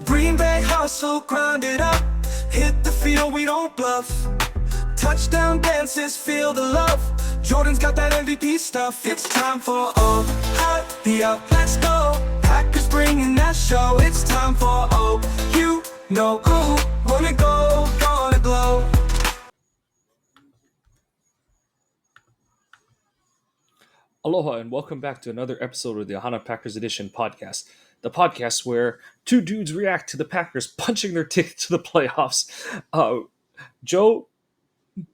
Green Bay hustle, grind it up. Hit the field, we don't bluff. Touchdown dances, feel the love. Jordan's got that MVP stuff. It's time for O, happy up, let's go. Packers bringing that show. It's time for O, you know who. Wanna go, gonna glow. Aloha and welcome back to another episode of the Ohana Packers Edition podcast. The podcast where two dudes react to the Packers punching their ticket to the playoffs. Joe,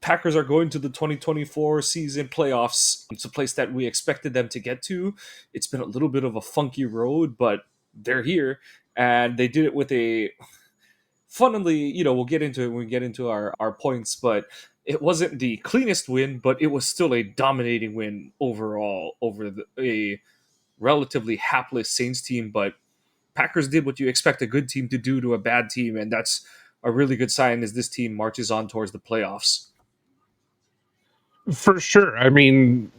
Packers are going to the 2024 season playoffs. It's a place that we expected them to get to. It's been a little bit of a funky road, but they're here. And they did it with a funnily, we'll get into it when we get into our points, but it wasn't the cleanest win, but it was still a dominating win overall over a relatively hapless Saints team. But Packers did what you expect a good team to do to a bad team, and that's a really good sign as this team marches on towards the playoffs. For sure. I mean,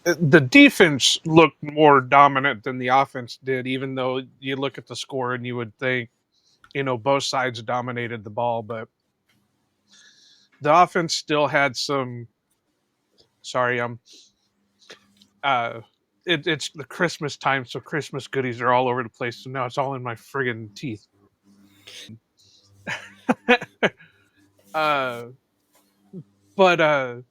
the defense looked more dominant than the offense did, even though you look at the score and you would think, both sides dominated the ball, but the offense still had some. Sorry, it's the Christmas time, so Christmas goodies are all over the place. So now it's all in my friggin' teeth. But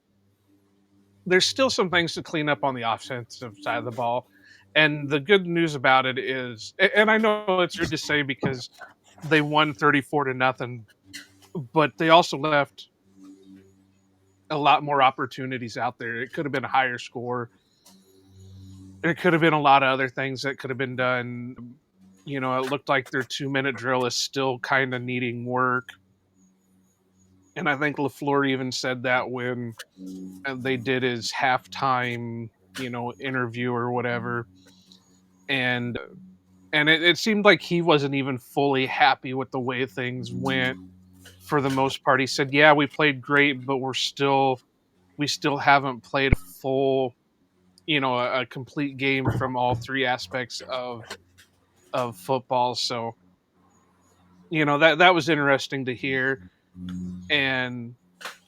there's still some things to clean up on the offensive side of the ball. And the good news about it is, and I know it's weird to say because they won 34-0, but they also left a lot more opportunities out there. It could have been a higher score. There could have been a lot of other things that could have been done. It looked like their 2-minute drill is still kind of needing work. And I think LaFleur even said that when they did his halftime, interview or whatever. And it seemed like he wasn't even fully happy with the way things went for the most part. He said, yeah, we played great, but we still haven't played a full, a complete game from all three aspects of football. So, that was interesting to hear. And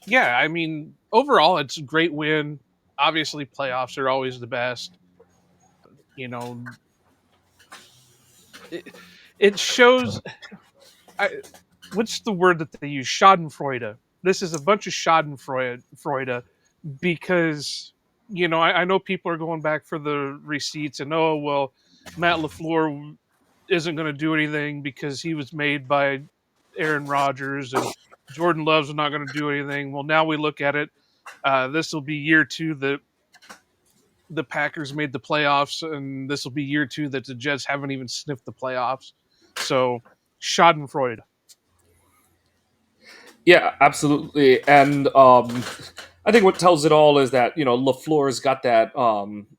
yeah, I mean, overall, it's a great win. Obviously, playoffs are always the best. It shows. What's the word that they use? Schadenfreude. This is a bunch of Schadenfreude because I know people are going back for the receipts and Matt LaFleur isn't going to do anything because he was made by Aaron Rodgers and Jordan Love's not going to do anything. Well, now we look at it. This will be year 2 that the Packers made the playoffs, and this will be year 2 that the Jets haven't even sniffed the playoffs. So, Schadenfreude. Yeah, absolutely. And I think what tells it all is that, LaFleur's got that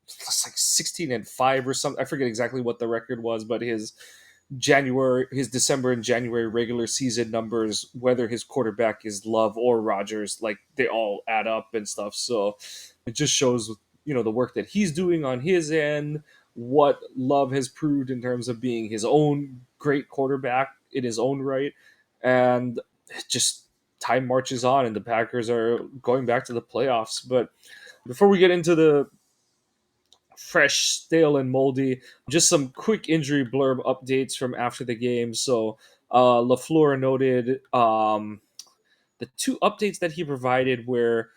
it's like 16-5 or something. I forget exactly what the record was, but his December and January regular season numbers, whether his quarterback is Love or Rodgers, like they all add up and stuff. So it just shows, the work that he's doing on his end, what Love has proved in terms of being his own great quarterback in his own right. And just time marches on and the Packers are going back to the playoffs. But before we get into the fresh, stale, and moldy, just some quick injury blurb updates from after the game. So LaFleur noted the 2 updates that he provided where,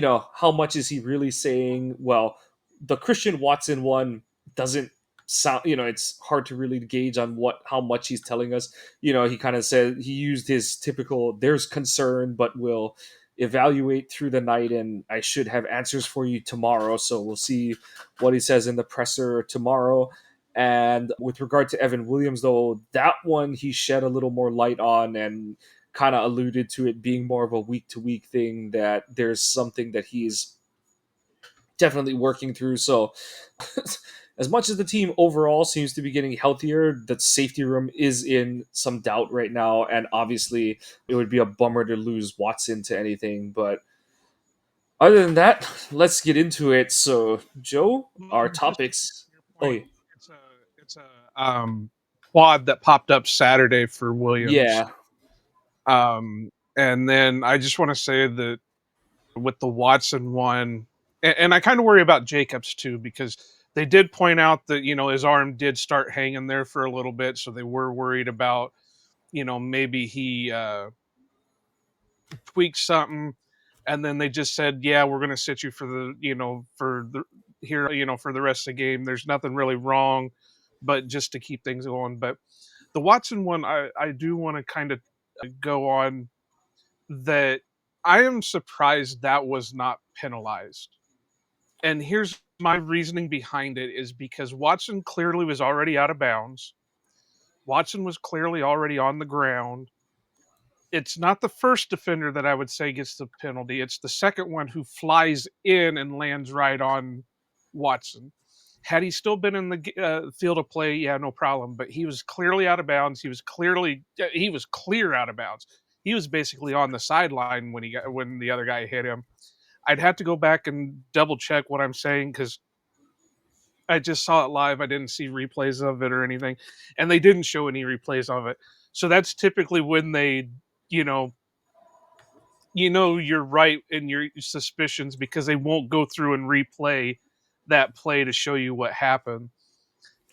how much is he really saying? Well, the Christian Watson one doesn't sound, it's hard to really gauge on how much he's telling us. He kind of said he used his typical there's concern but will evaluate through the night and I should have answers for you tomorrow. So we'll see what he says in the presser tomorrow. And with regard to Evan Williams, though, that one he shed a little more light on and kind of alluded to it being more of a week to week thing, that there's something that he's definitely working through. So as much as the team overall seems to be getting healthier, the safety room is in some doubt right now. And obviously it would be a bummer to lose Watson to anything. But other than that, let's get into it. So, Joe, our topics. Point, it's a quad that popped up Saturday for Williams. Yeah. And then I just want to say that with the Watson one, and I kind of worry about Jacobs too, because they did point out that, his arm did start hanging there for a little bit. So they were worried about, maybe he tweaked something. And then they just said, yeah, we're going to sit you for for the rest of the game. There's nothing really wrong, but just to keep things going. But the Watson one, I do want to kind of go on that I am surprised that was not penalized. And here's my reasoning behind it is because Watson clearly was already out of bounds. Watson was clearly already on the ground. It's not the first defender that I would say gets the penalty. It's the second one who flies in and lands right on Watson. Had he still been in the field of play, yeah, no problem. But he was clearly out of bounds. He was clear out of bounds. He was basically on the sideline when the other guy hit him. I'd have to go back and double check what I'm saying because I just saw it live. I didn't see replays of it or anything, and they didn't show any replays of it. So that's typically when they, you're right in your suspicions because they won't go through and replay that play to show you what happened.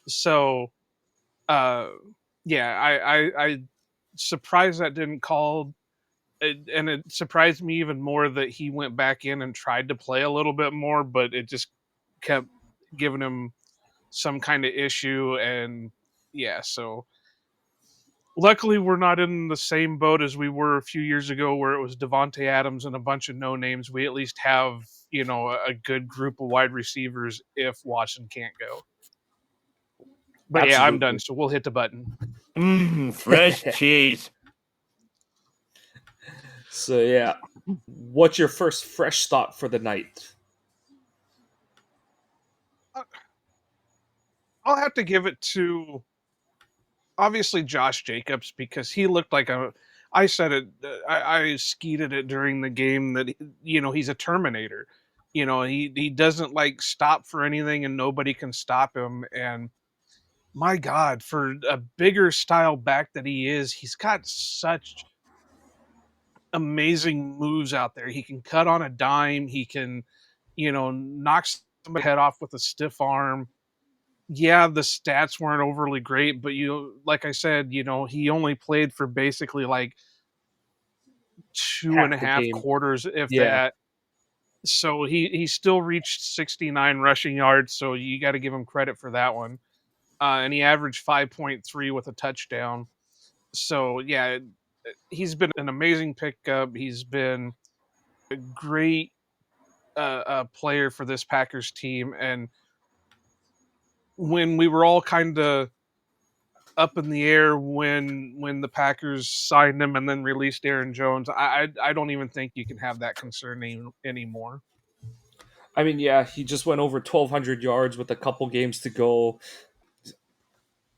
So, I surprised that didn't call, and it surprised me even more that he went back in and tried to play a little bit more, but it just kept giving him some kind of issue, and so luckily we're not in the same boat as we were a few years ago where it was Devontae Adams and a bunch of no names. We at least have, a good group of wide receivers if Watson can't go. But yeah, I'm done, so we'll hit the button. Fresh cheese. So yeah, what's your first fresh thought for the night? I'll have to give it to obviously Josh Jacobs because he looked like I said it, I skeeted it during the game that he's a Terminator. He doesn't like stop for anything and nobody can stop him. And my God, for a bigger style back that he is, he's got such amazing moves out there. He can cut on a dime. He can, knock somebody's head off with a stiff arm. Yeah, the stats weren't overly great, but like I said, he only played for basically like two and a half quarters, if that. So he still reached 69 rushing yards, so you got to give him credit for that one. And he averaged 5.3 with a touchdown. So yeah, he's been an amazing pickup. He's been a great player for this Packers team. And when we were all kind of up in the air when the Packers signed him and then released Aaron Jones, I don't even think you can have that concern anymore. I mean, yeah, he just went over 1,200 yards with a couple games to go,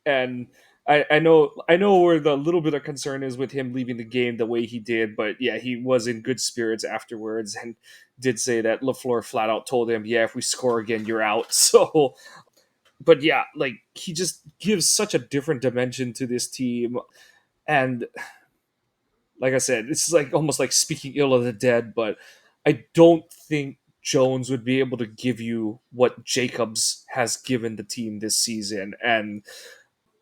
and I know where the little bit of concern is with him leaving the game the way he did, but yeah, he was in good spirits afterwards and did say that LaFleur flat out told him, yeah, if we score again, you're out. So, but yeah, like he just gives such a different dimension to this team, and like I said, it's like almost like speaking ill of the dead, but I don't think Jones would be able to give you what Jacobs has given the team this season. And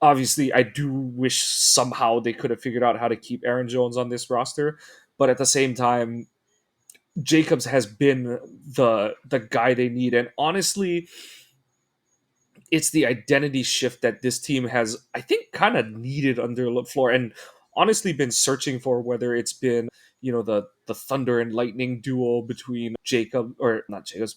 obviously, I do wish somehow they could have figured out how to keep Aaron Jones on this roster. But at the same time, Jacobs has been the guy they need. And honestly, it's the identity shift that this team has, I think, kind of needed under LaFleur, and honestly been searching for, whether it's been, the Thunder and Lightning duo between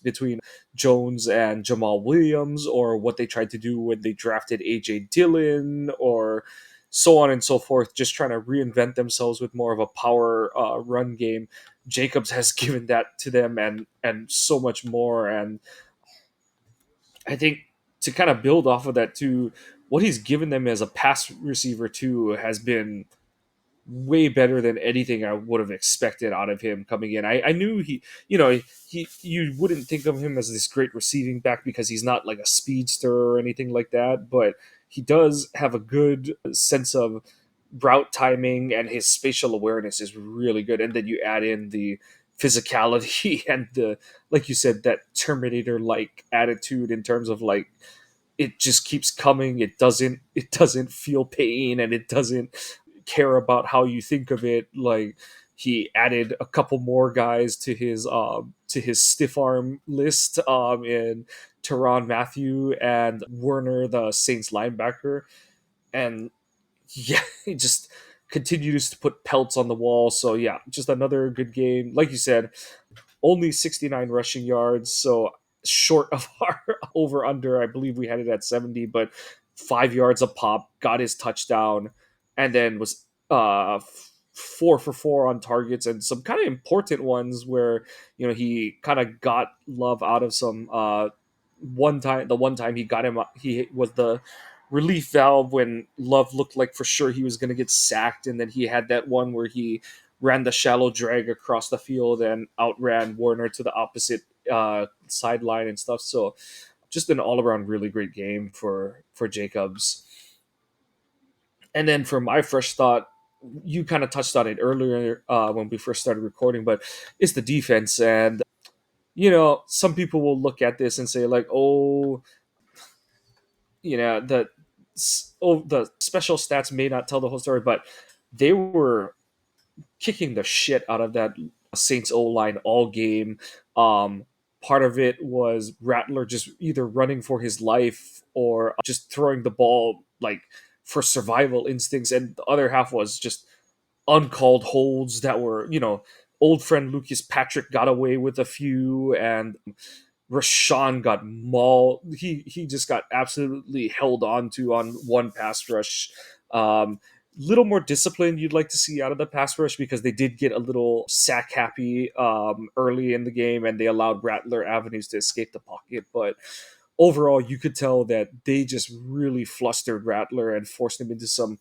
between Jones and Jamal Williams, or what they tried to do when they drafted AJ Dillon, or so on and so forth, just trying to reinvent themselves with more of a power run game. Jacobs has given that to them and so much more. And I think to kind of build off of that too, what he's given them as a pass receiver too has been way better than anything I would have expected out of him coming in. I knew you wouldn't think of him as this great receiving back because he's not like a speedster or anything like that, but he does have a good sense of route timing, and his spatial awareness is really good. And then you add in the physicality and the, like you said, that Terminator like attitude in terms of like it just keeps coming. It doesn't feel pain, and it doesn't care about how you think of it. Like he added a couple more guys to his stiff arm list in Teron Matthew and Werner, the Saints linebacker, and yeah, he just continues to put pelts on the wall. So yeah, just another good game. Like you said, only 69 rushing yards, so short of our over under. I believe we had it at 70, but 5 yards a pop, got his touchdown, and then was 4 for 4 on targets and some kind of important ones where he kind of got Love out of some one time he got him, he was the relief valve when Love looked like for sure he was going to get sacked, and then he had that one where he ran the shallow drag across the field and outran Warner to the opposite sideline and stuff. So just an all around really great game for Jacobs. And then for my fresh thought, you kind of touched on it earlier when we first started recording, but it's the defense. And some people will look at this and say like, oh, the the special stats may not tell the whole story, but they were kicking the shit out of that Saints O line all game. Part of it was Rattler just either running for his life or just throwing the ball like for survival instincts, and the other half was just uncalled holds that were, old friend Lucas Patrick got away with a few, and Rashawn got mauled. He just got absolutely held on to on one pass rush. Little more discipline you'd like to see out of the pass rush, because they did get a little sack happy early in the game, and they allowed Rattler avenues to escape the pocket. But overall, you could tell that they just really flustered Rattler and forced him into some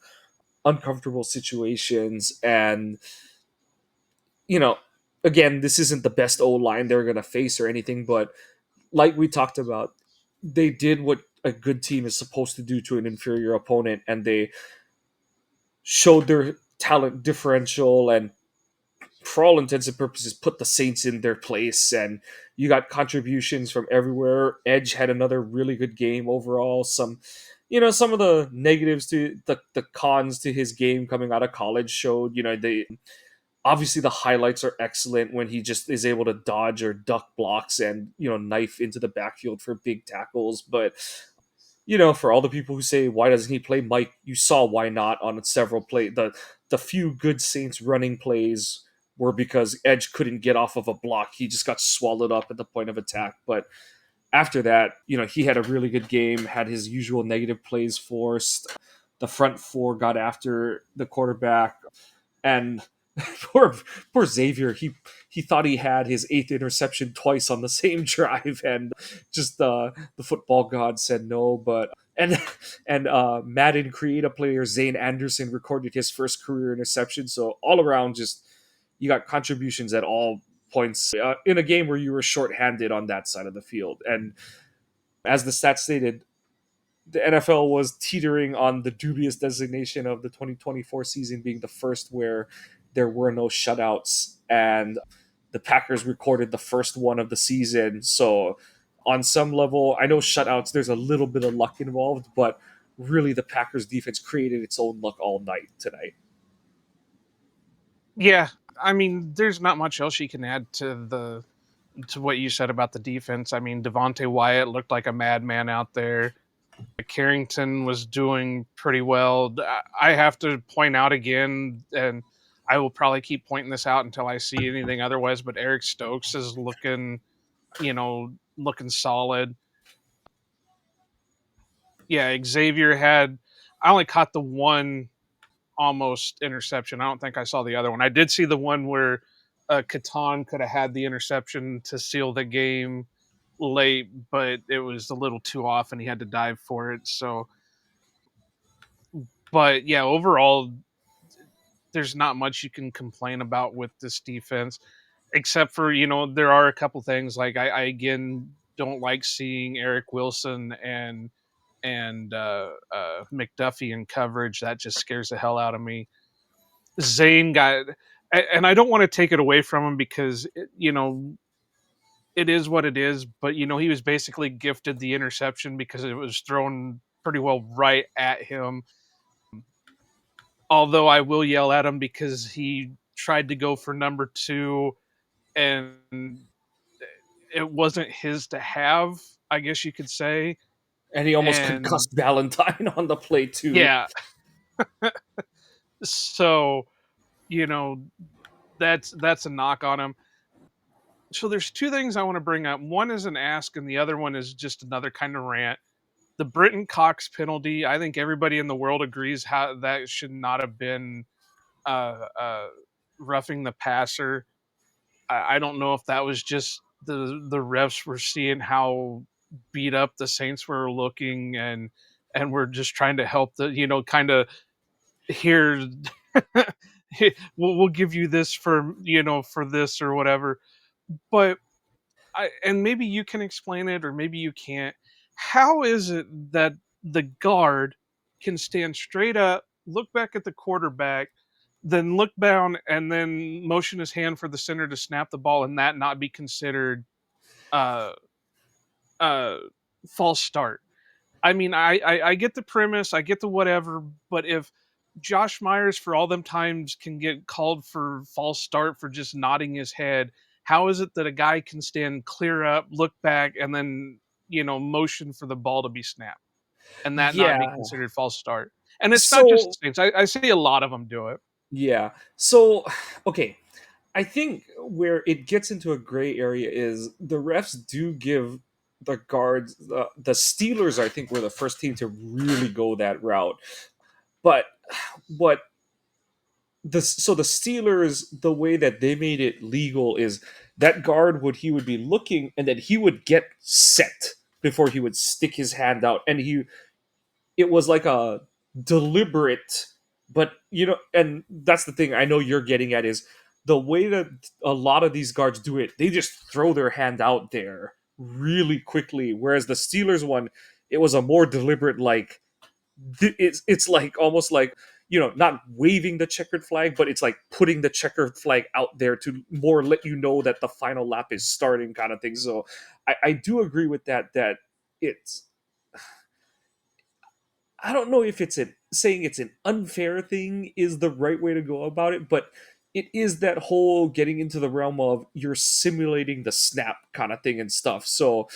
uncomfortable situations. And again, this isn't the best O line they're going to face or anything, but like we talked about, they did what a good team is supposed to do to an inferior opponent, and they showed their talent differential and, for all intents and purposes, put the Saints in their place. And you got contributions from everywhere. Edge had another really good game overall. Some of the negatives to the cons to his game coming out of college showed. They obviously, the highlights are excellent when he just is able to dodge or duck blocks and knife into the backfield for big tackles. But for all the people who say why doesn't he play Mike, you saw why not on several plays. The few good Saints running plays were because Edge couldn't get off of a block. He just got swallowed up at the point of attack. But after that, he had a really good game, had his usual negative plays forced. The front four got after the quarterback, and poor Xavier, he thought he had his 8th interception twice on the same drive, and just the football god said no. But and Madden creative player Zane Anderson recorded his first career interception. So all around, just you got contributions at all points in a game where you were shorthanded on that side of the field. And as the stats stated, the NFL was teetering on the dubious designation of the 2024 season being the first where there were no shutouts, and the Packers recorded the first one of the season. So on some level, I know shutouts, there's a little bit of luck involved, but really the Packers defense created its own luck all night tonight. Yeah, I mean, there's not much else you can add to what you said about the defense. I mean, Devontae Wyatt looked like a madman out there. Carrington was doing pretty well. I have to point out again, and I will probably keep pointing this out until I see anything otherwise, but Eric Stokes is looking solid. Yeah, Xavier I only caught the one almost interception. I don't think I saw the other one. I did see the one where Catan could have had the interception to seal the game late, but it was a little too off and he had to dive for it. So, but yeah, overall, there's not much you can complain about with this defense, except for, there are a couple things like I again don't like seeing Eric Wilson and and McDuffie in coverage. That just scares the hell out of me. Zane got, and I don't want to take it away from him because it is what it is. But he was basically gifted the interception because it was thrown pretty well right at him. Although I will yell at him because he tried to go for number 2 and it wasn't his to have, I guess you could say. And he almost And concussed Valentine on the play too. yeah. So, you know, that's a knock on him. So there's two things I want to bring up. One is an ask and the other one is just another kind of rant. The Britton Cox penalty, I think everybody in the world agrees how that should not have been roughing the passer. I don't know if that was just the refs were seeing how beat up the Saints were looking and we're just trying to help the kind of here we'll give you this for for this or whatever. But and maybe you can explain it or maybe you can't. How is it that the guard can stand straight up, look back at the quarterback, then look down and then motion his hand for the center to snap the ball and that not be considered uh uh false start? I mean, I get the premise, I get the whatever, but if Josh Myers for all them times can get called for false start for just nodding his head, how is it that a guy can stand clear up, look back, and then motion for the ball to be snapped, and that not be Yeah. considered false start? And it's not just So the Saints. I see a lot of them do it. yeah. So okay. I think where it gets into a gray area is the refs do give the guards the Steelers. I think were the first team to really go that route. But what the Steelers, the way that they made it legal is that guard would be looking and then he would get set before he would stick his hand out, and it was like a deliberate, but and that's the thing I know you're getting at is the way that a lot of these guards do it, they just throw their hand out there really quickly, whereas the Steelers one, it was a more deliberate, like it's like almost like not waving the checkered flag, but it's like putting the checkered flag out there to more let you know that the final lap is starting, kind of thing. So I do agree with that it's, I don't know if saying it's an unfair thing is the right way to go about it, but it is that whole getting into the realm of you're simulating the snap kind of thing and stuff. So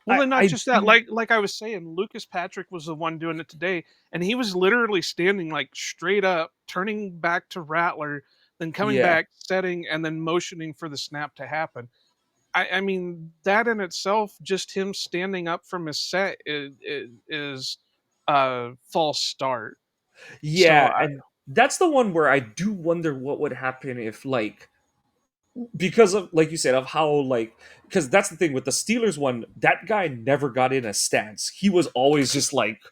Well, then not I just that. do, Like I was saying, Lucas Patrick was the one doing it today, and he was literally standing like straight up, turning back to Rattler, then coming yeah, back, setting, and then motioning for the snap to happen. I mean, that in itself, just him standing up from his set is a false start. So yeah, and that's the one where I do wonder what would happen if, like, because of, like you said, of how, like, because that's the thing with the Steelers one, that guy never got in a stance. He was always just like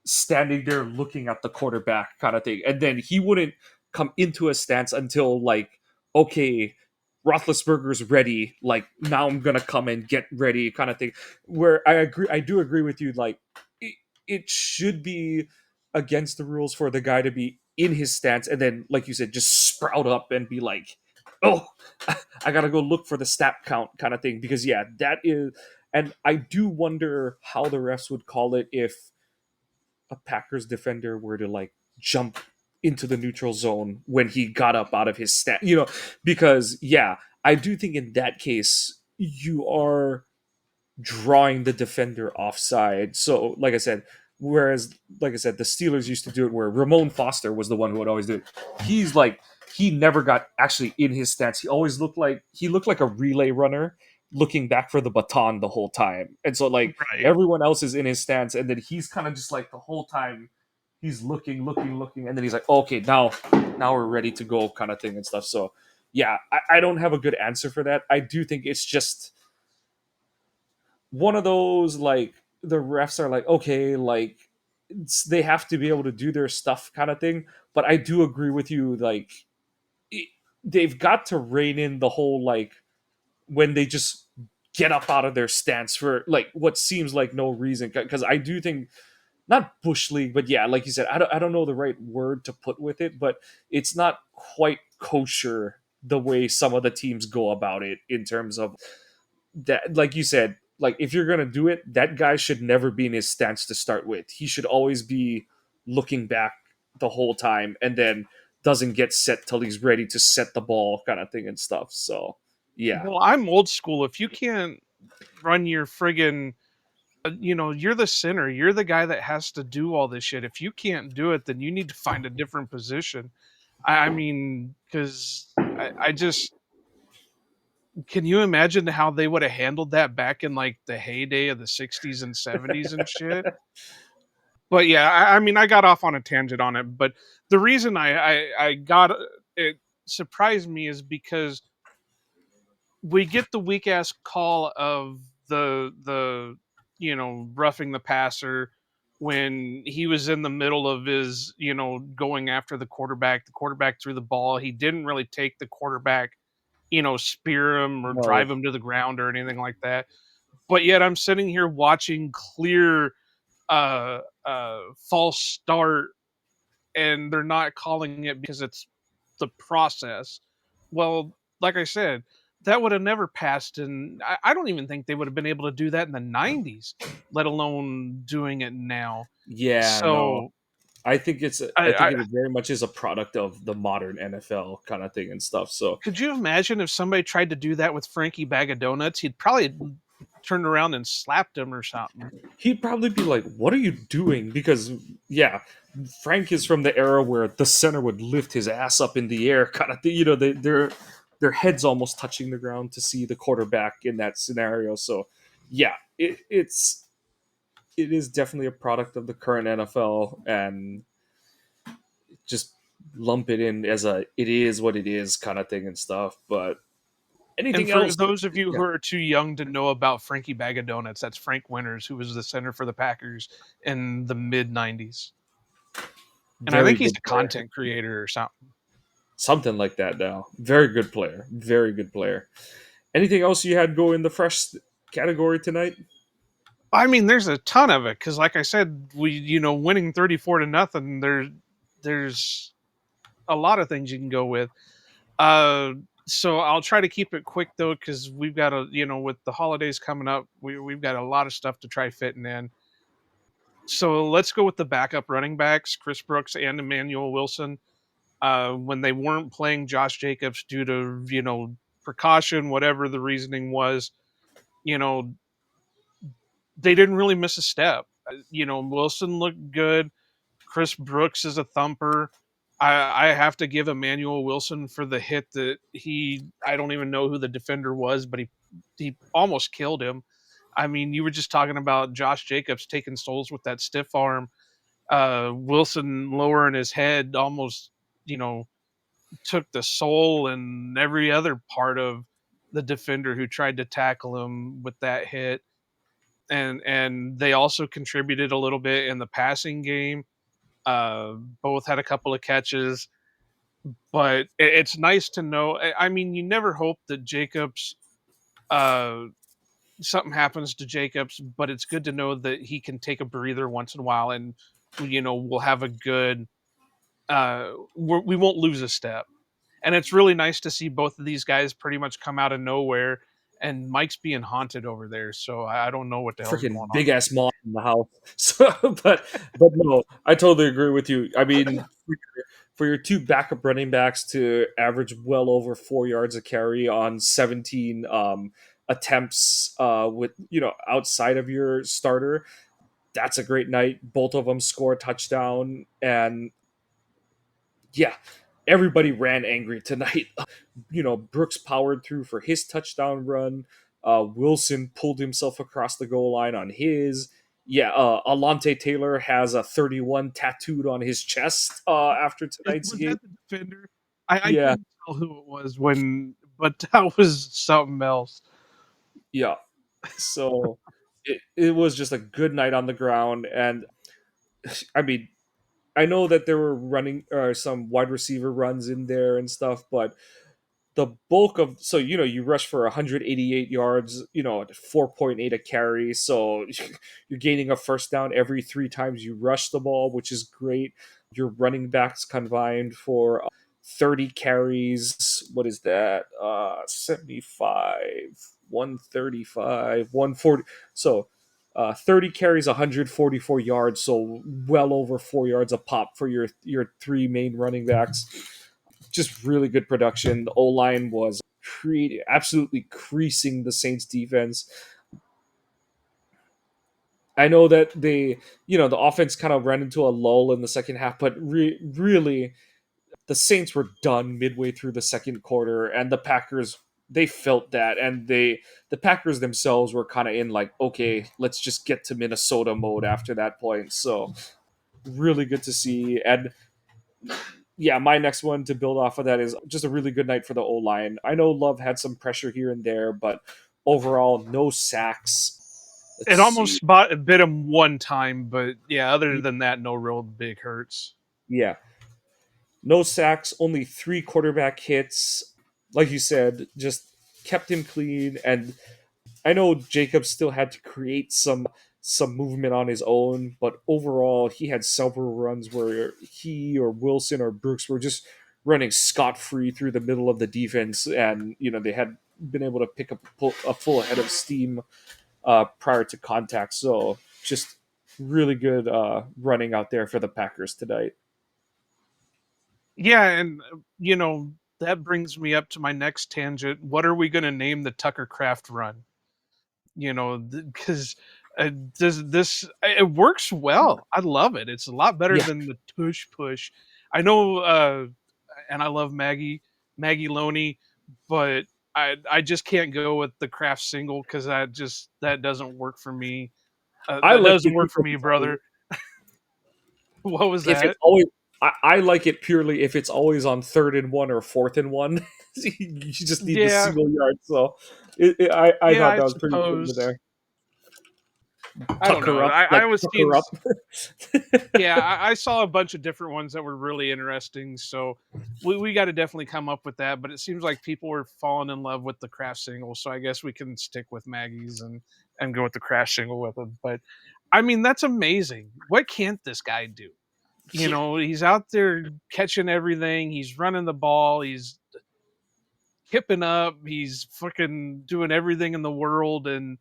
standing there looking at the quarterback kind of thing. And then he wouldn't come into a stance until, like, okay, Roethlisberger's ready. Like, now I'm going to come and get ready kind of thing. Where I do agree with you. Like, it should be against the rules for the guy to be in his stance and then, like you said, just sprout up and be like, oh, I got to go look for the stat count kind of thing. Because, yeah, that is. And I do wonder how the refs would call it if a Packers defender were to like jump into the neutral zone when he got up out of his stand, because yeah, I do think in that case you are drawing the defender offside. So, like I said, whereas, like I said, the Steelers used to do it where Ramon Foster was the one who would always do it. He's like, he never got actually in his stance. He always looked like a relay runner looking back for the baton the whole time. And so, like, right. everyone else is in his stance, and then he's kind of just like the whole time he's looking, and then he's like, okay, now we're ready to go, kind of thing and stuff. So yeah, I don't have a good answer for that. I do think it's just one of those, like, the refs are like, okay, like, they have to be able to do their stuff kind of thing. But I do agree with you, like, they've got to rein in the whole, like, when they just get up out of their stance for like what seems like no reason. Because I do think not bush league, but yeah, like you said, I don't know the right word to put with it, but it's not quite kosher the way some of the teams go about it in terms of that. Like you said, like if you're gonna do it, that guy should never be in his stance to start with. He should always be looking back the whole time, and then doesn't get set till he's ready to set the ball, kind of thing and stuff. So yeah, Well, I'm old school. If you can't run your friggin', you're the center. You're the guy that has to do all this shit. If you can't do it, then you need to find a different position. I mean, because I just can you imagine how they would have handled that back in like the heyday of the 60s and 70s and shit? But yeah, I mean, I got off on a tangent on it, but the reason I got it surprised me is because we get the weak ass call of the roughing the passer when he was in the middle of his going after the quarterback threw the ball, he didn't really take the quarterback, spear him or no, drive him to the ground or anything like that. But yet I'm sitting here watching clear false start, and they're not calling it because it's the process. Well, like I said, that would have never passed, and I don't even think they would have been able to do that in the '90s, let alone doing it now. yeah, no. So I think I it very much is a product of the modern NFL kind of thing and stuff. So could you imagine if somebody tried to do that with Frankie Bag of Donuts? He'd probably turned around and slapped him or something. he'd probably be like, "What are you doing?" Because yeah, Frank is from the era where the center would lift his ass up in the air, kind of thing. Their heads almost touching the ground to see the quarterback in that scenario. So yeah, it is definitely a product of the current NFL, and just lump it in as a it is what it is kind of thing and stuff. But And anything for else? those of you Yeah, who are too young to know about Frankie Bag of Donuts, that's Frank Winters, who was the center for the Packers in the mid '90s. And I very think he's good a player. content creator or something. Something like that now. Very good player. Very good player. Anything else you had go in the fresh category tonight? I mean, there's a ton of it because, like I said, winning 34 to nothing. There's a lot of things you can go with. Uh, so I'll try to keep it quick though, because we've got with the holidays coming up, we've got a lot of stuff to try fitting in. So let's go with the backup running backs, Chris Brooks and Emmanuel Wilson. When they weren't playing Josh Jacobs due to precaution, whatever the reasoning was, you know they didn't really miss a step. Wilson looked good. Chris Brooks is a thumper. I have to give Emmanuel Wilson for the hit that I don't even know who the defender was, but he almost killed him. I mean, you were just talking about Josh Jacobs taking souls with that stiff arm. Wilson lowering his head almost, you know, took the soul and every other part of the defender who tried to tackle him with that hit. And they also contributed a little bit in the passing game. Both had a couple of catches, but it's nice to know. I mean, you never hope that Jacobs, uh, something happens to Jacobs, but it's good to know that he can take a breather once in a while, and we'll have a good. We won't lose a step, and it's really nice to see both of these guys pretty much come out of nowhere. And Mike's being haunted over there, so I don't know what the hell's Freaking going on. big ass moth in the house. So, but no, I totally agree with you. I mean, for your two backup running backs to average well over 4 yards a carry on 17 attempts, with outside of your starter, that's a great night. Both of them score a touchdown, and yeah, everybody ran angry tonight. Brooks powered through for his touchdown run. Wilson pulled himself across the goal line on his. Yeah, Alante Taylor has a 31 tattooed on his chest after tonight's Was game. that the defender? I Yeah, couldn't tell who it was but that was something else. yeah. So it was just a good night on the ground. And I mean, I know that there were running some wide receiver runs in there and stuff, but the bulk of, so you rush for 188 yards, at 4.8 a carry, so you're gaining a first down every 3 times you rush the ball, which is great. Your running backs combined for 30 carries. What is that? 75, 135, 140. So 30 carries, 144 yards, so well over 4 yards a pop for your three main running backs. Just really good production. The O line was absolutely creasing the Saints defense. I know that the offense kind of ran into a lull in the second half, but really, the Saints were done midway through the second quarter, and the Packers, they felt that, and the Packers themselves were kind of in like, okay, let's just get to Minnesota mode after that point. So really good to see. And yeah, my next one to build off of that is just a really good night for the O line. I know Love had some pressure here and there, but overall, no sacks. It almost bit him one time, but yeah, other than that, no real big hurts. Yeah. No sacks, only 3 quarterback hits. Like you said, just kept him clean. And I know Jacobs still had to create some movement on his own, but overall, he had several runs where he or Wilson or Brooks were just running scot-free through the middle of the defense, and they had been able to pick up a full head of steam prior to contact. So just really good running out there for the Packers tonight. Yeah, and that brings me up to my next tangent. What are we going to name the Tucker Craft run? Because it works well. I love it. It's a lot better than the tush push. I know, and I love Maggie Loney, but I just can't go with the Craft single because that doesn't work for me. That doesn't work for me, brother. What was that? If it's always, I like it purely if it's always on 3rd and 1 or 4th and 1. You just need the single yard. So I thought that was pretty good there. I don't know. I was seeing. Yeah, I saw a bunch of different ones that were really interesting. So we got to definitely come up with that. But it seems like people were falling in love with the Craft single. So I guess we can stick with Maggie's and go with the Craft single with them. But I mean, that's amazing. What can't this guy do? He's out there catching everything. He's running the ball. He's hipping up. He's fucking doing everything in the world. And,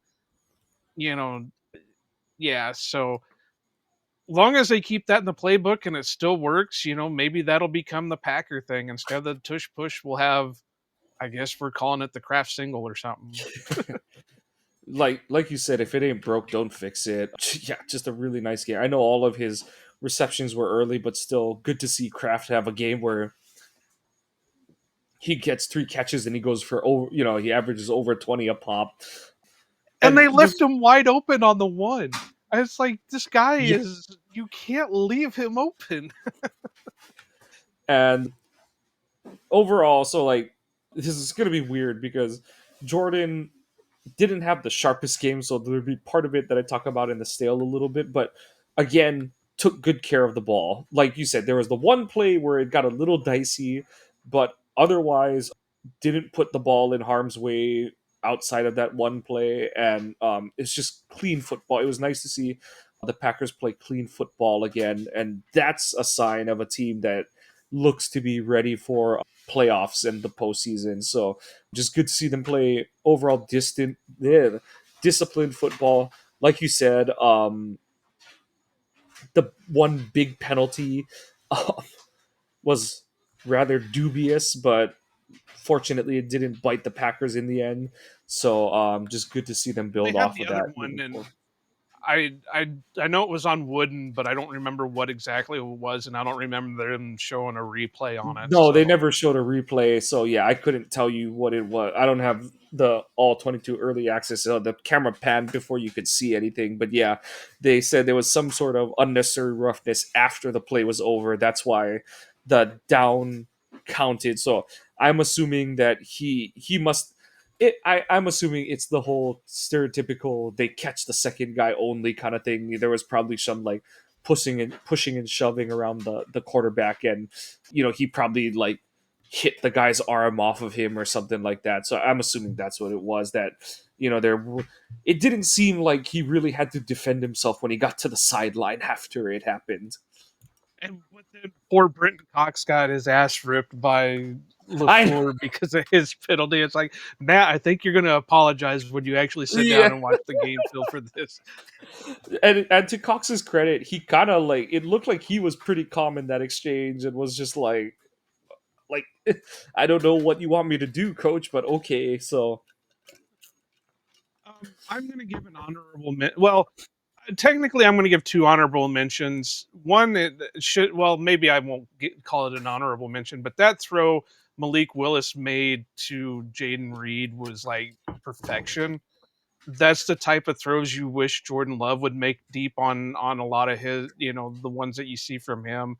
yeah, so long as they keep that in the playbook and it still works, maybe that'll become the Packer thing. Instead of the tush push, we'll have, I guess we're calling it the Craft single or something. like you said, if it ain't broke, don't fix it. Yeah, just a really nice game. I know all of his receptions were early, but still good to see Kraft have a game where he gets 3 catches and he goes for over, he averages over 20 a pop. And they left him wide open on the one. It's like, this guy you can't leave him open. And overall, so like, this is going to be weird because Jordan didn't have the sharpest game, so there'd be part of it that I talk about in the stale a little bit, but again, took good care of the ball. Like you said, there was the one play where it got a little dicey, but otherwise didn't put the ball in harm's way outside of that one play, and it's just clean football. It was nice to see the Packers play clean football again, and that's a sign of a team that looks to be ready for playoffs and the postseason. So just good to see them play overall disciplined football. Like you said, the one big penalty was rather dubious, but fortunately it didn't bite the Packers in the end. So just good to see them build off of that. One, and I know it was on Wooden, but I don't remember what exactly it was, and I don't remember them showing a replay on it. No, they never showed a replay, so yeah, I couldn't tell you what it was. I don't have the all 22 early access, so the camera panned before you could see anything. But yeah, they said there was some sort of unnecessary roughness after the play was over. That's why the down counted. So I'm assuming that he must. I'm assuming it's the whole stereotypical they catch the second guy only kind of thing. There was probably some like pushing and shoving around the quarterback, and he probably like hit the guy's arm off of him or something like that. So I'm assuming that's what it was. That it didn't seem like he really had to defend himself when he got to the sideline after it happened. And but then poor Brenton Cox got his ass ripped by I LaFleur because of his penalty. It's like, Matt, I think you're going to apologize when you actually sit Yeah. down and watch the game film for this. and to Cox's credit, he kind of like it looked like he was pretty calm in that exchange and was just like I don't know what you want me to do, coach, but okay. So I'm going to give an well, technically, I'm going to give two honorable mentions. One, it should, well, maybe I won't call it an honorable mention, but that throw Malik Willis made to Jaden Reed was like perfection. That's the type of throws you wish Jordan Love would make deep on a lot of his, the ones that you see from him.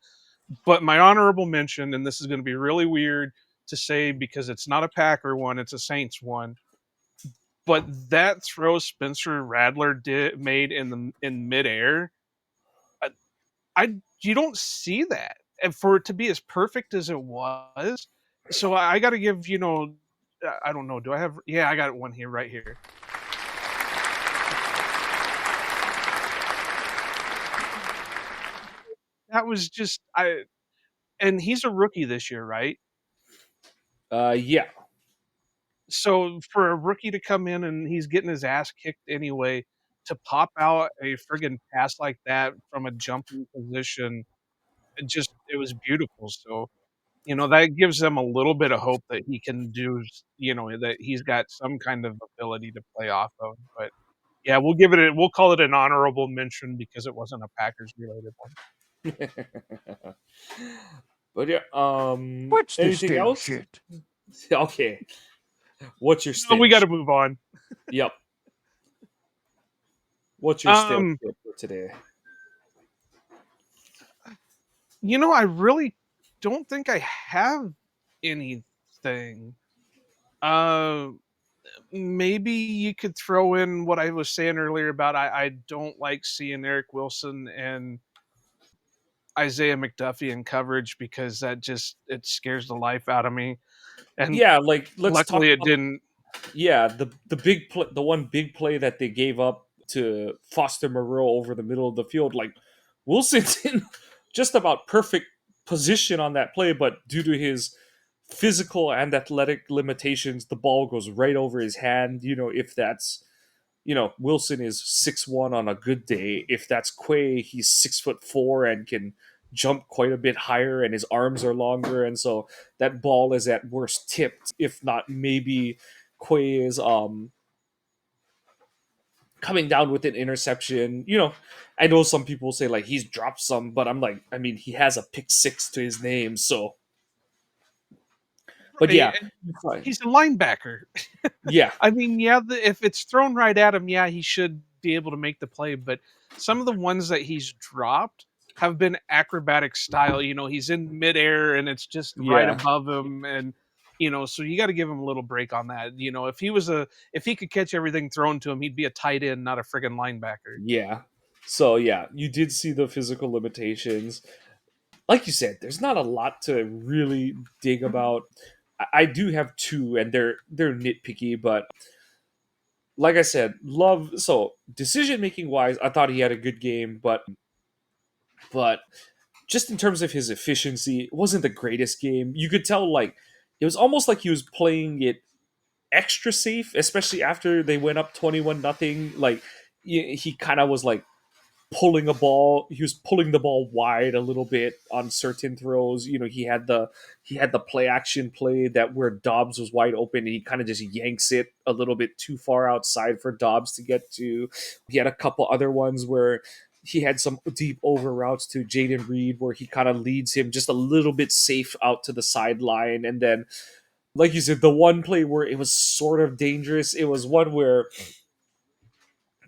But my honorable mention, and this is going to be really weird to say because it's not a Packer one, it's a Saints one. But that throw Spencer Radler made in midair, you don't see that, and for it to be as perfect as it was. So I got to give I don't know. Do I have? Yeah, I got one here, right here. That was just and he's a rookie this year, right? yeah. So for a rookie to come in and he's getting his ass kicked anyway, to pop out a friggin' pass like that from a jumping position, it was beautiful. So, that gives them a little bit of hope that he can do, that he's got some kind of ability to play off of. But yeah, we'll call it an honorable mention because it wasn't a Packers related one. But yeah, What's this anything damn else? shit? Okay. What's your No, stench? we got to move on. Yep. What's your stench Um, for today? I really don't think I have anything. Uh, Maybe you could throw in what I was saying earlier about I don't like seeing Eric Wilson and Isaiah McDuffie in coverage because it scares the life out of me. And Yeah, like let's talk luckily it about didn't. yeah, the big play, the one big play that they gave up to Foster Moreau over the middle of the field. Like Wilson's in just about perfect position on that play, but due to his physical and athletic limitations, the ball goes right over his hand. If that's Wilson is 6'1" on a good day. If that's Quay, he's 6'4" and can jump quite a bit higher, and his arms are longer, and so that ball is at worst tipped, if not maybe Quay is coming down with an interception. I know some people say like he's dropped some, but I'm like, I mean, he has a pick six to his name, so. But yeah, He's a linebacker. yeah, I mean, yeah, if it's thrown right at him, yeah, he should be able to make the play. But some of the ones that he's dropped have been acrobatic style. He's in midair and it's just right yeah, above him, and so you got to give him a little break on that. If he could catch everything thrown to him, he'd be a tight end, not a friggin' linebacker. yeah. So yeah, you did see the physical limitations. Like you said, there's not a lot to really dig about. I do have two, and they're nitpicky, but like I said, Love. So decision making wise, I thought he had a good game, but just in terms of his efficiency, it wasn't the greatest game. You could tell like it was almost like he was playing it extra safe, especially after they went up 21-0. Like he kind of was like pulling a ball. He was pulling the ball wide a little bit on certain throws. He had the play action play that where Dobbs was wide open and he kind of just yanks it a little bit too far outside for Dobbs to get to. He had a couple other ones where he had some deep over routes to Jaden Reed where he kind of leads him just a little bit safe out to the sideline. And then, like you said, the one play where it was sort of dangerous, it was one where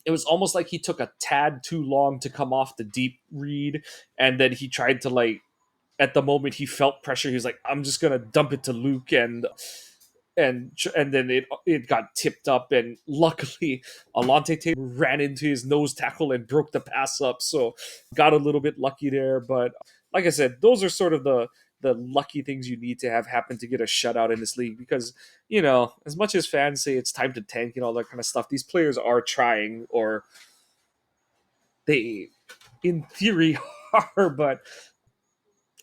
it was almost like he took a tad too long to come off the deep read, and then he tried to like at the moment he felt pressure, he was like, I'm just gonna dump it to Luke, and then it got tipped up, and luckily Alontae Taylor ran into his nose tackle and broke the pass up, so got a little bit lucky there. But like I said, those are sort of the the lucky things you need to have happen to get a shutout in this league. Because, as much as fans say it's time to tank and all that kind of stuff, these players are trying, or they, in theory, are. But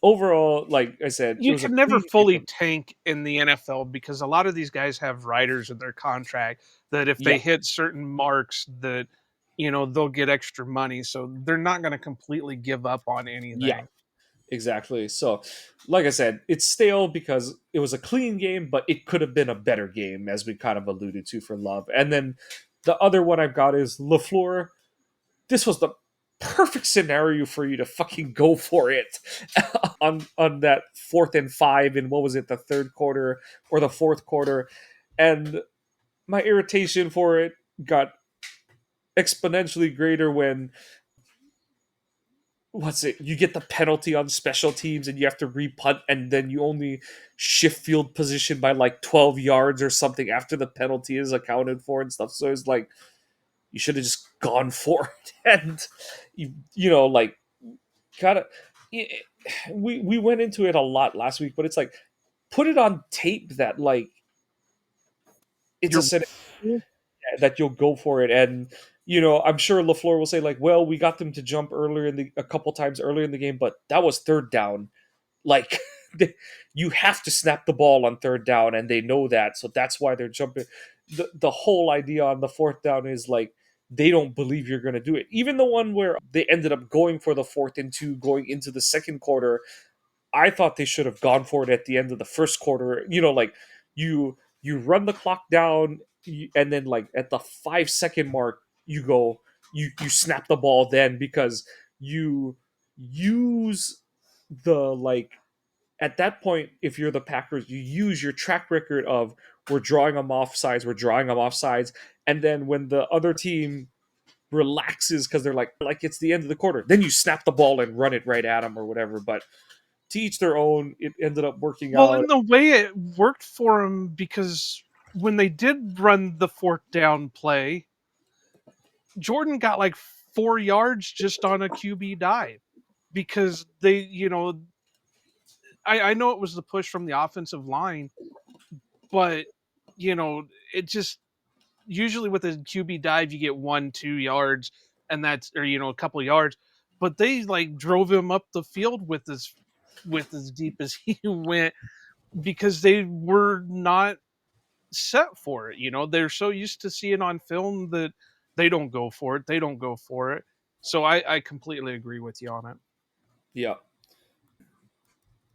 overall, like I said, it You was a can never clean fully game. tank in the NFL because a lot of these guys have riders in their contract that if they Yeah. hit certain marks that they'll get extra money, so they're not going to completely give up on Yeah. anything. Exactly. So, like I said, it's stale because it was a clean game, but it could have been a better game, as we kind of alluded to for Love. And then the other one I've got is LaFleur. This was the perfect scenario for you to fucking go for it on that 4th and 5 in, what was it, the third quarter or the fourth quarter. And my irritation for it got exponentially greater when, what's it, you get the penalty on special teams and you have to repunt, and then you only shift field position by like 12 yards or something after the penalty is accounted for and stuff. So it's like, you should have just gone for it. And like, gotta, we went into it a lot last week, but it's like, put it on tape that, like, it's a You're scenario that you'll go for it. And I'm sure LaFleur will say, like, well, we got them to jump a couple times earlier in the game, but that was third down. Like, you have to snap the ball on third down, and they know that, so that's why they're jumping. The whole idea on the fourth down is, like, they don't believe you're going to do it. Even the one where they ended up going for the 4th and 2 going into the second quarter, I thought they should have gone for it at the end of the first quarter. Like, you run the clock down, and then, like, at the 5-second mark, you snap the ball then, because you use the, like, at that point, if you're the Packers, you use your track record of, we're drawing them offsides, and then when the other team relaxes because they're like it's the end of the quarter, then you snap the ball and run it right at them or whatever. But to each their own. It ended up working Well, out. in the way it worked for him, because when they did run the fourth down play, Jordan got like 4 yards just on a QB dive because I know it was the push from the offensive line, but it just usually with a QB dive you get 1-2 yards, and that's, or a couple yards, but they like drove him up the field with as deep as he went because they were not set for it. They're so used to seeing on film that they don't go for it. They don't go for it. So I completely agree with you on it. Yeah.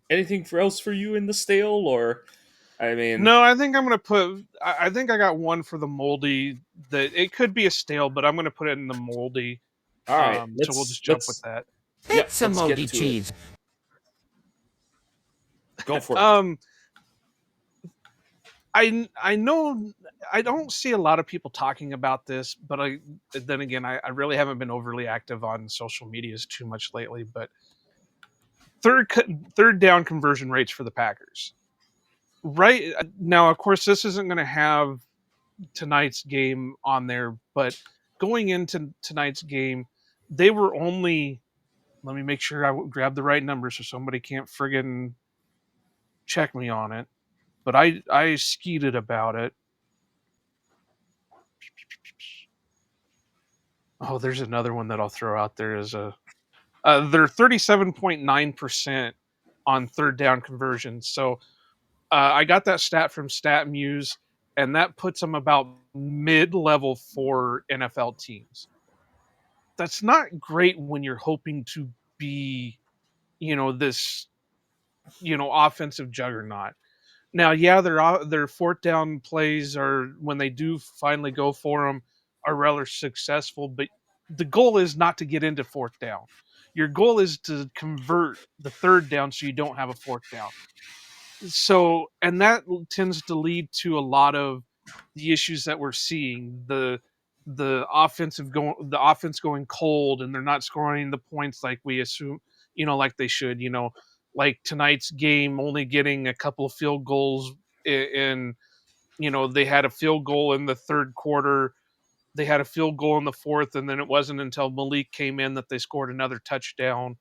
Anything else for you in the stale, or I mean, No, I think I'm gonna put. I think I got one for the moldy. That it could be a stale, but I'm gonna put it in the moldy. all right, So we'll just jump with that. Yeah, It's some let's get moldy to it. cheese. Go for it. I know I don't see a lot of people talking about this, but then again I really haven't been overly active on social medias too much lately. But third down conversion rates for the Packers. Right now, of course, this isn't going to have tonight's game on there, but going into tonight's game, they were only. Let me make sure I grab the right number so somebody can't friggin' check me on it. But I skeeted about it. Oh, there's another one that I'll throw out there as a. They're 37.9% on third down conversions. So I got that stat from StatMuse, and that puts them about mid-level for NFL teams. That's not great when you're hoping to be, this, offensive juggernaut. Now, yeah, their fourth down plays are, when they do finally go for them, are rather successful. But the goal is not to get into fourth down. Your goal is to convert the third down so you don't have a fourth down. So, and that tends to lead to a lot of the issues that we're seeing. The offense going cold, and they're not scoring the points like we assume, like they should. Like tonight's game, only getting a couple of field goals in. They had a field goal in the third quarter. They had a field goal in the fourth, and then it wasn't until Malik came in that they scored another touchdown.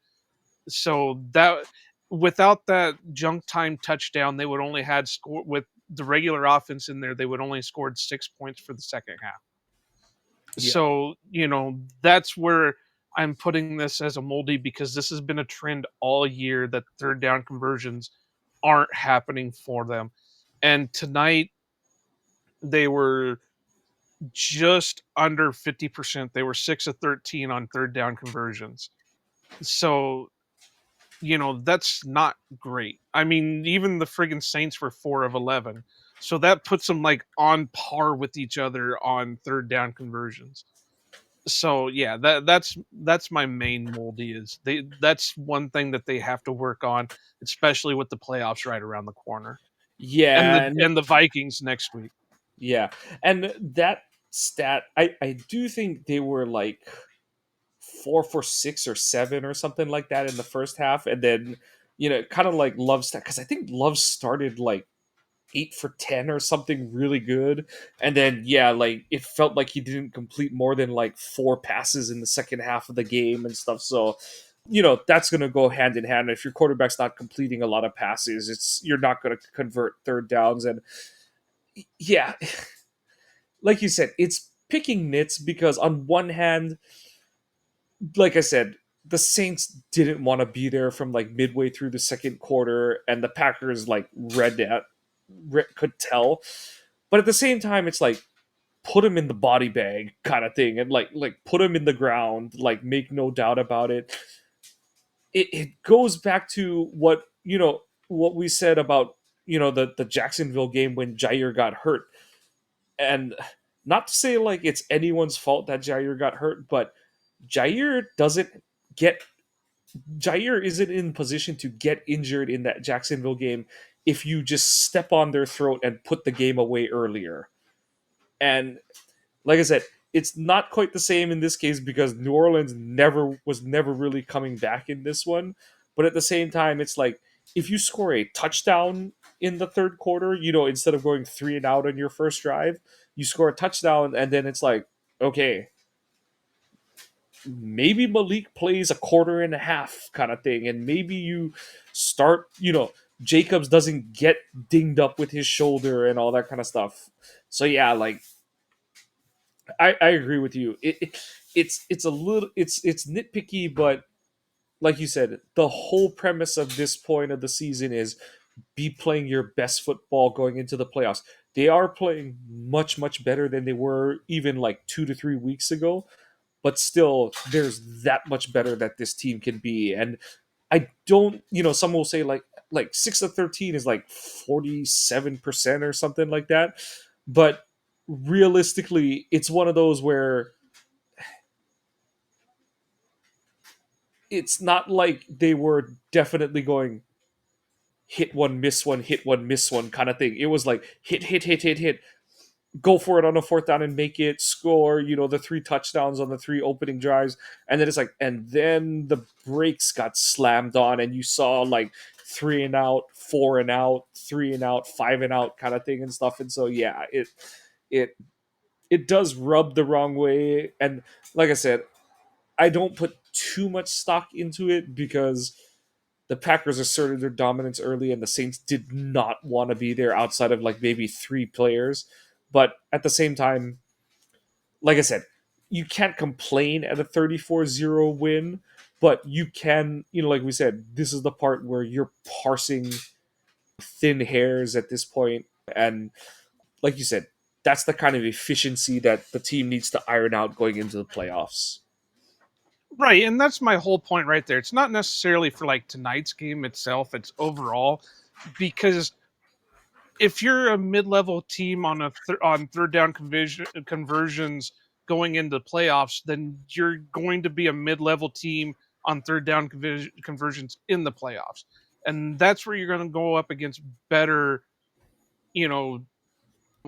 So that, without that junk time touchdown, they would only had score with the regular offense in there. They would only scored 6 points for the second half. Yeah. So that's where I'm putting this as a moldy, because this has been a trend all year that third down conversions aren't happening for them. And tonight they were just under 50%. They were 6 of 13 on third down conversions. So, that's not great. I mean, even the friggin' Saints were 4 of 11. So that puts them like on par with each other on third down conversions. So yeah, that's my main moldy is that's one thing that they have to work on, especially with the playoffs right around the corner. And Yeah, the Vikings next week. yeah, and that stat, I do think they were like 4 for 6 or 7 or something like that in the first half, and then kind of like Love stat, because I think Love started like 8 for 10 or something really good, and then like it felt like he didn't complete more than like 4 passes in the second half of the game and stuff. So that's going to go hand in hand. If your quarterback's not completing a lot of passes, you're not going to convert third downs. And yeah, like you said, it's picking nits, because on one hand, like I said, the Saints didn't want to be there from like midway through the second quarter, and the Packers like could tell. But at the same time, it's like, put him in the body bag kind of thing, and like put him in the ground, like make no doubt about it. It goes back to what we said about the Jacksonville game when Jair got hurt, and not to say like it's anyone's fault that Jair got hurt, but Jair doesn't get Jair isn't in position to get injured in that Jacksonville game if you just step on their throat and put the game away earlier. And like I said, it's not quite the same in this case, because New Orleans never really coming back in this one. But at the same time, it's like, if you score a touchdown in the third quarter, instead of going 3-and-out on your first drive, you score a touchdown, and then it's like, okay, maybe Malik plays a quarter and a half kind of thing, and maybe you start, Jacobs doesn't get dinged up with his shoulder and all that kind of stuff. So yeah, like I agree with you. It's a little it's nitpicky, but like you said, the whole premise of this point of the season is be playing your best football going into the playoffs. They are playing much better than they were even like 2 to 3 weeks ago, but still there's that much better that this team can be. And I don't, some will say like 6 of 13 is like 47% or something like that, but realistically it's one of those where it's not like they were definitely going hit one, miss one, hit one, miss one kind of thing. It was like hit, go for it on a fourth down and make it, score, the 3 touchdowns on the 3 opening drives. And then it's like, and then the brakes got slammed on, and you saw like 3-and-out, 4-and-out, 3-and-out, 5-and-out kind of thing and stuff. And so, yeah, it does rub the wrong way. And like I said, I don't put too much stock into it, because the Packers asserted their dominance early, and the Saints did not want to be there outside of like maybe 3 players. But at the same time, like I said, you can't complain at a 34-0 win, but you can, like we said, this is the part where you're parsing thin hairs at this point. And like you said, that's the kind of efficiency that the team needs to iron out going into the playoffs. Right, and that's my whole point right there. It's not necessarily for like tonight's game itself, it's overall, because if you're a mid-level team on on third down conversions going into playoffs, then you're going to be a mid-level team on third down conversions in the playoffs. And that's where you're going to go up against better, well,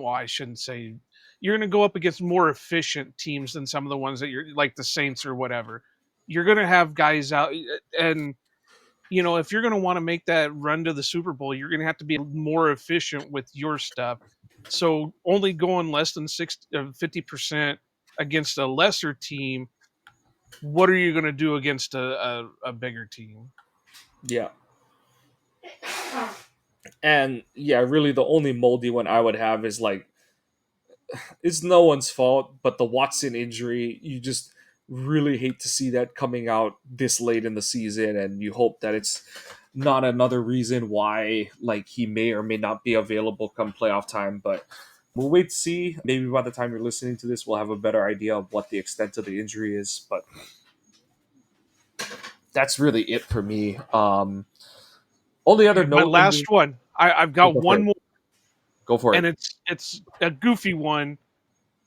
I shouldn't say, you're going to go up against more efficient teams than some of the ones that you're like the Saints or whatever. You're going to have guys out, and if you're going to want to make that run to the Super Bowl, you're going to have to be more efficient with your stuff. So only going less than 50% against a lesser team, what are you going to do against a bigger team? Yeah. And yeah, really the only moldy one I would have is like, it's no one's fault, but the Watson injury, you just really hate to see that coming out this late in the season, and you hope that it's not another reason why like he may or may not be available come playoff time. But we'll wait to see. Maybe by the time you're listening to this, we'll have a better idea of what the extent of the injury is. But that's really it for me. Only other My note in last the one. I've got go for one it. more, Go for and it. it's a goofy one,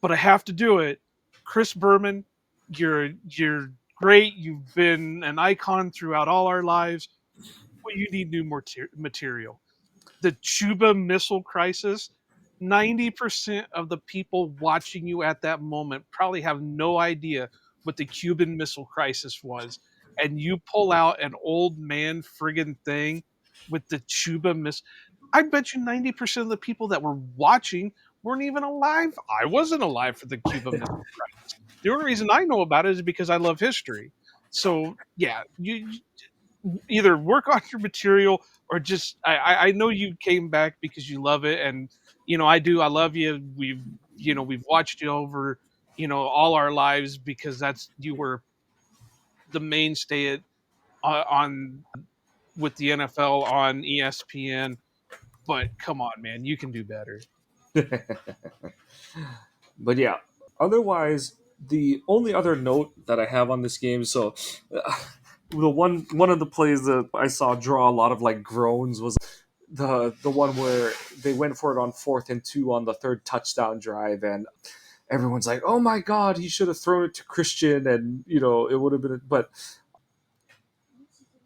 but I have to do it. Chris Berman, you're great. You've been an icon throughout all our lives, but you need new material. The Chuba Missile Crisis. 90% of the people watching you at that moment probably have no idea what the Cuban Missile Crisis was. And you pull out an old man friggin' thing with the Chuba Missile. I bet you 90% of the people that were watching weren't even alive. I wasn't alive for the Cuba Missile Crisis. The only reason I know about it is because I love history. So yeah, you either work on your material or just I know you came back because you love it, and I do. I love you. We've watched you over all our lives because that's you were the mainstay on with the NFL on ESPN. But come on, man, you can do better. But yeah, otherwise, the only other note that I have on this game, so the one of the plays that I saw draw a lot of like groans was the one where they went for it on 4th and 2 on the third touchdown drive, and everyone's like, "Oh my God, he should have thrown it to Christian," and it would have been. But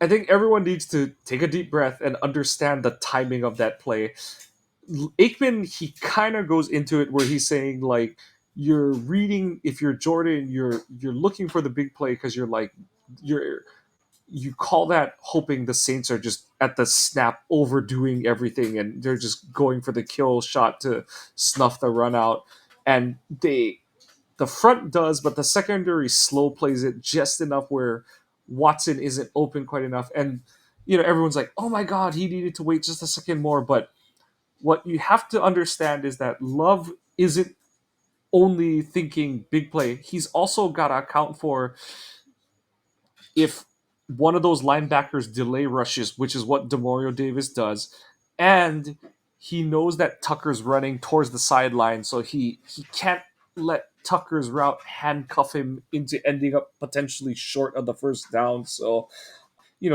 I think everyone needs to take a deep breath and understand the timing of that play. Aikman, he kind of goes into it where he's saying like, you're reading, if you're Jordan, you're looking for the big play because you call that hoping the Saints are just at the snap overdoing everything and they're just going for the kill shot to snuff the run out. And the front does, but the secondary slow plays it just enough where Watson isn't open quite enough. And everyone's like, oh my God, he needed to wait just a second more. But what you have to understand is that Love isn't only thinking big play. He's also got to account for if one of those linebackers delay rushes, which is what Demario Davis does, and he knows that Tucker's running towards the sideline, so he can't let Tucker's route handcuff him into ending up potentially short of the first down. So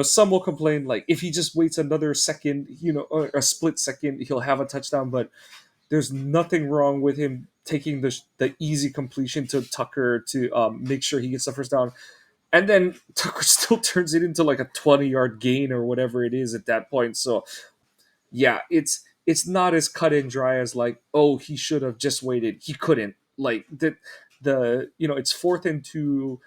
some will complain like if he just waits another second, or a split second, he'll have a touchdown. But there's nothing wrong with him taking the easy completion to Tucker to make sure he gets the first down. And then Tucker still turns it into like a 20-yard gain or whatever it is at that point. So yeah, it's not as cut and dry as like, oh, he should have just waited. He couldn't. Like it's 4th and 2.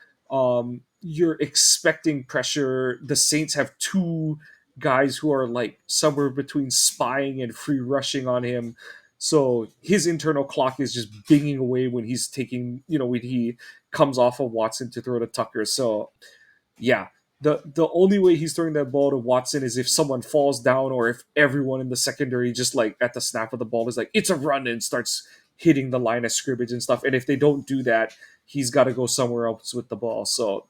You're expecting pressure. The Saints have two guys who are like somewhere between spying and free rushing on him. So his internal clock is just binging away when he's taking, when he comes off of Watson to throw to Tucker. So yeah, the only way he's throwing that ball to Watson is if someone falls down or if everyone in the secondary just like at the snap of the ball is like, it's a run, and starts hitting the line of scrimmage and stuff. And if they don't do that, he's got to go somewhere else with the ball. So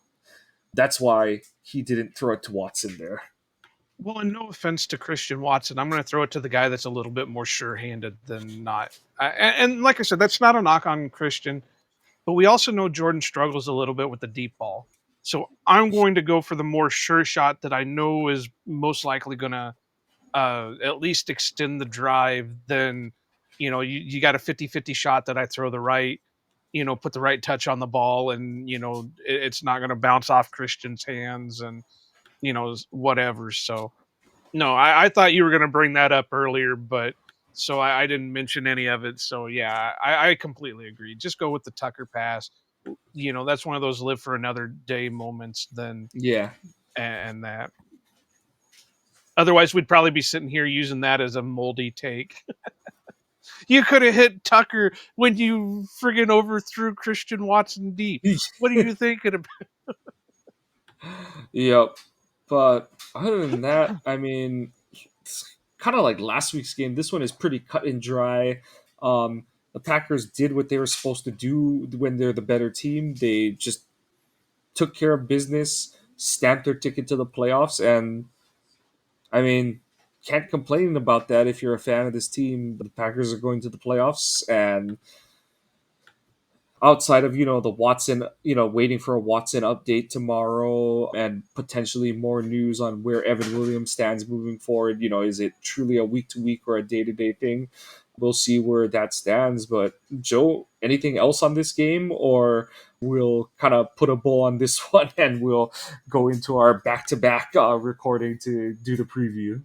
that's why he didn't throw it to Watson there. Well, and no offense to Christian Watson, I'm going to throw it to the guy that's a little bit more sure-handed than not. And like I said, that's not a knock on Christian, but we also know Jordan struggles a little bit with the deep ball. So I'm going to go for the more sure shot that I know is most likely going to at least extend the drive. Then, you got a 50-50 shot that I throw the right, put the right touch on the ball, and, it's not going to bounce off Christian's hands and, whatever. So, no, I thought you were going to bring that up earlier, but so I didn't mention any of it. So, yeah, I completely agree. Just go with the Tucker pass. That's one of those live for another day moments then, Yeah. and that. Otherwise, we'd probably be sitting here using that as a moldy take. You could have hit Tucker when you friggin' overthrew Christian Watson deep. What are you thinking about? Yep. But other than that, I mean, kind of like last week's game, this one is pretty cut and dry. The Packers did what they were supposed to do when they're the better team. They just took care of business, stamped their ticket to the playoffs, and I mean, can't complain about that if you're a fan of this team. The Packers are going to the playoffs, and outside of the Watson, waiting for a Watson update tomorrow and potentially more news on where Evan Williams stands moving forward, is it truly a week to week or a day to day thing? We'll see where that stands. But Joe, anything else on this game, or we'll kind of put a bow on this one and we'll go into our back to back recording to do the preview?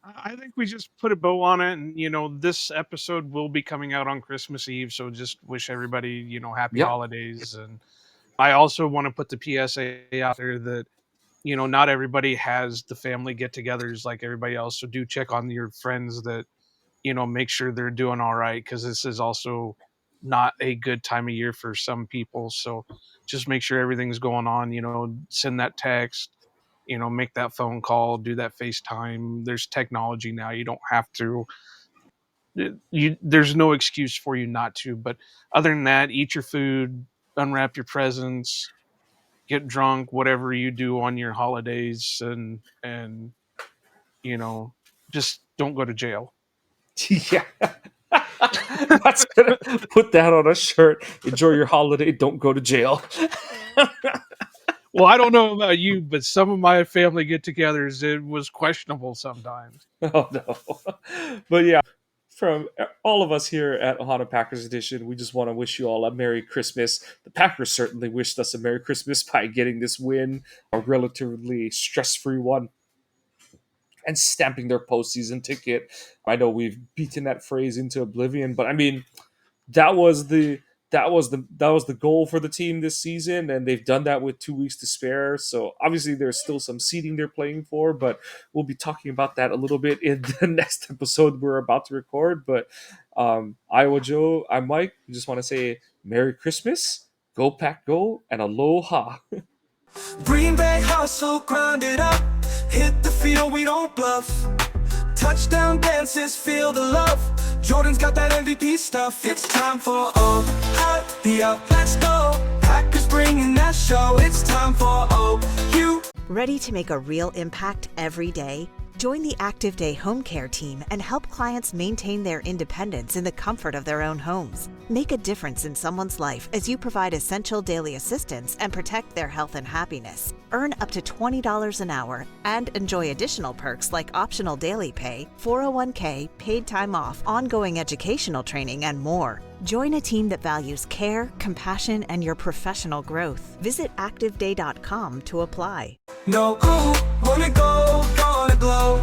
I think we just put a bow on it, and this episode will be coming out on Christmas Eve, so just wish everybody, happy Yep. holidays. And I also want to put the PSA out there that, not everybody has the family get-togethers like everybody else, so do check on your friends that, make sure they're doing all right, because this is also not a good time of year for some people. So just make sure everything's going on, send that text, make that phone call, do that FaceTime. There's technology now. You don't have to. There's no excuse for you not to. But other than that, eat your food, unwrap your presents, get drunk, whatever you do on your holidays, and just don't go to jail. Yeah. That's gonna put that on a shirt. Enjoy your holiday. Don't go to jail. Well, I don't know about you, but some of my family get-togethers, it was questionable sometimes. Oh no. But yeah, from all of us here at Ohana Packers Edition, we just want to wish you all a Merry Christmas. The Packers certainly wished us a Merry Christmas by getting this win, a relatively stress-free one, and stamping their postseason ticket. I know we've beaten that phrase into oblivion, but I mean, that was the goal for the team this season, and they've done that with 2 weeks to spare. So obviously there's still some seeding they're playing for, but we'll be talking about that a little bit in the next episode we're about to record. But Iowa Joe, I'm Mike. We just want to say Merry Christmas, go Pack Go, and aloha. Green Bay hustle, grind it up. Hit the field, we don't bluff. Touchdown dances, feel the love. Jordan's got that MVP stuff. It's time for Ohio. Let's go. Packers bringing that show. It's time for OU. Ready to make a real impact every day? Join the Active Day Home Care team and help clients maintain their independence in the comfort of their own homes. Make a difference in someone's life as you provide essential daily assistance and protect their health and happiness. Earn up to $20 an hour and enjoy additional perks like optional daily pay, 401k, paid time off, ongoing educational training, and more. Join a team that values care, compassion, and your professional growth. Visit activeday.com to apply. No, wanna go, gonna glow.